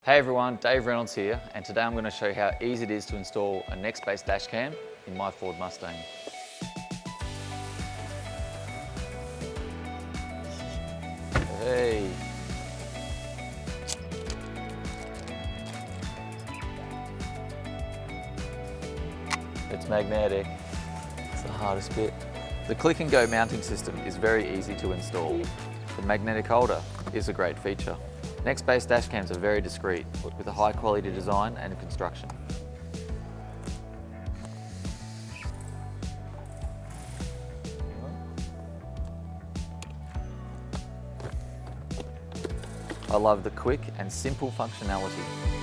Hey everyone, Dave Reynolds here, and today I'm going to show you how easy it is to install a Nextbase Dashcam in my Ford Mustang. Hey! It's magnetic. It's the hardest bit. The click and go mounting system is very easy to install. The magnetic holder is a great feature. Nextbase dashcams are very discreet, with a high quality design and construction. I love the quick and simple functionality.